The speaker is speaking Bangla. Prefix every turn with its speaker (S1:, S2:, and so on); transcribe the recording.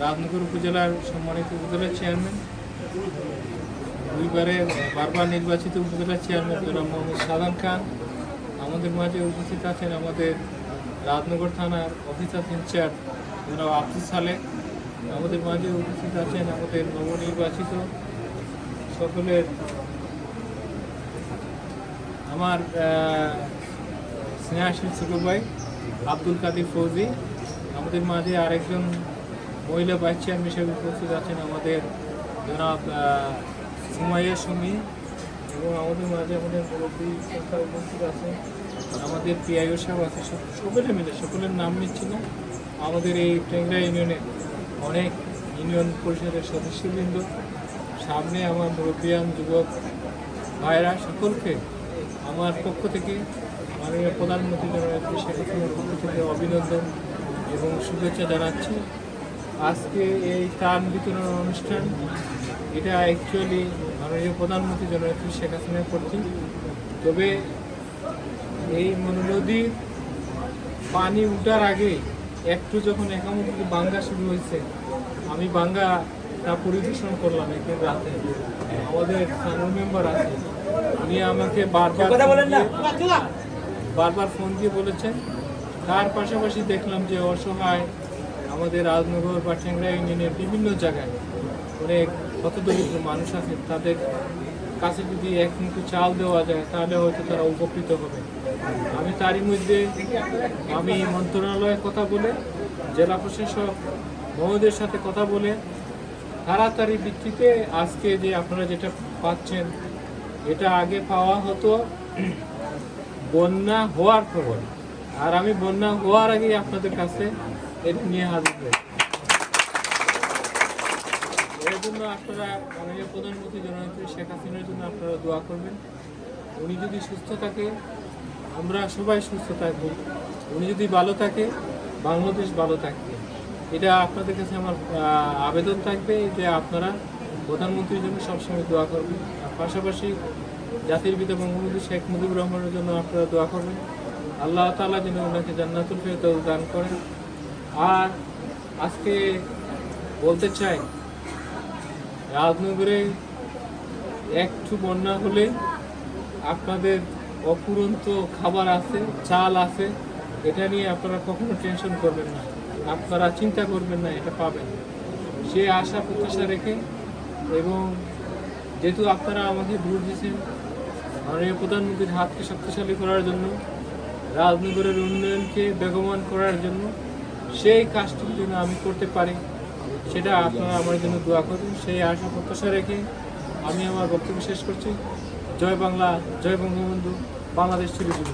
S1: রাজনগর উপজেলার সম্মানিত উপজেলা চেয়ারম্যান, দুইবারের বারবার নির্বাচিত উপজেলা চেয়ারম্যান জনাব মোহাম্মদ সাদান খান আমাদের মাঝে উপস্থিত আছেন। আমাদের রাজনগর থানার অফিসার ইনচার্জ জনাব আব্দুল সালেহ আমাদের মাঝে উপস্থিত আছেন। আমাদের নবনির্বাচিত সকলের আমার স্নেহাশীল ছোট ভাই আব্দুল কাদির ফৌজি, আমাদের মাঝে আরেকজন মহিলা ভাইস চেয়ারম্যান হিসেবে উপস্থিত আছেন আমাদের জনাব সুমাইয়া সুমি, এবং আমাদের মাঝে আমাদের মুরব্বী সংখ্যা উপস্থিত আছেন, আমাদের পিআইও সাহেব আছে। সকলে মিলে, সকলের নাম নিচ্ছি না, আমাদের এই টেংরা ইউনিয়নের অনেক ইউনিয়ন পরিষদের সদস্যবৃন্দ, সামনে আমার মুরব্বিয়ান যুবক ভাইরা, সকলকে আমার পক্ষ থেকে মাননীয় প্রধানমন্ত্রী জনাব শেখ হাসিনার পক্ষ থেকে অভিনন্দন এবং শুভেচ্ছা জানাচ্ছি। আজকে এই ত্রাণ বিতরণ অনুষ্ঠান, এটা অ্যাকচুয়ালি মাননীয় প্রধানমন্ত্রী জনাব শেখ হাসিনার কর্তৃক। তবে এই নদীর পানি উঠার আগে একটু যখন একামুখী বাঙ্গা শুরু হয়েছে, আমি বাঙ্গাটা পরিবেশন করলাম একদিন রাতে। আমাদের স্থানীয় মেম্বার আছে, উনি আমাকে বারবার ফোন দিয়ে বলেছেন। তার পাশাপাশি দেখলাম যে অসহায় আমাদের রাজনগর বা টেংরা ইউনিয়নের বিভিন্ন জায়গায় অনেক হতদরিদ্র মানুষ আছে, তাদের কাছে যদি এক মুঠো চাল দেওয়া যায় তাহলে হয়তো তারা উপকৃত হবে। আমি তারই মধ্যে আমি মন্ত্রণালয়ে কথা বলে, জেলা প্রশাসক মহোদয়ের সাথে কথা বলে তাড়াতাড়ি ভিত্তিতে আজকে যে আপনারা যেটা পাচ্ছেন, এটা আগে পাওয়া হতো বন্যা হওয়ার খবর, আর আমি বন্যা হওয়ার আগেই আপনাদের কাছে এটা নিয়ে হাজির হয়েছি। এর জন্য আপনারা মাননীয় প্রধানমন্ত্রী জনাব শেখ হাসিনার জন্য আপনারা দোয়া করবেন। উনি যদি সুস্থ থাকে, আমরা সবাই সুস্থ থাকব। উনি যদি ভালো থাকে, বাংলাদেশ ভালো থাকবে। এটা আপনাদের কাছে আমার আবেদন থাকবে যে আপনারা প্রধানমন্ত্রীর জন্য সবসময় দোয়া করবেন। আর পাশাপাশি জাতির পিতা বঙ্গবন্ধু শেখ মুজিবুর রহমানের জন্য আপনারা দোয়া করবেন। আল্লাহ তাআলা যেন ওনাকে জান্নাতুল ফেরদৌস দান করেন। আর আজকে বলতে চাই, রাজনগরে একটু বন্যা হলে আপনাদের অফুরন্ত খাবার আছে, চাল আছে, এটা নিয়ে আপনারা কখনো টেনশন করবেন না, আপনারা চিন্তা করবেন না, এটা পাবেন। সে আশা প্রত্যাশা রেখে, এবং যেহেতু আপনারা আমাকে ভোট দিয়েছেন মাননীয় প্রধানমন্ত্রীর হাতকে শক্তিশালী করার জন্য, রাজনগরের উন্নয়নকে বেগবান করার জন্য, সেই কাজটুকু যেন আমি করতে পারি, সেটা আপনারা আমার জন্য দোয়া করবেন। সেই আশা প্রত্যাশা রেখে আমি আমার বক্তব্য শেষ করছি। জয় বাংলা, জয় বঙ্গবন্ধু, বাংলাদেশ চিরজীবী।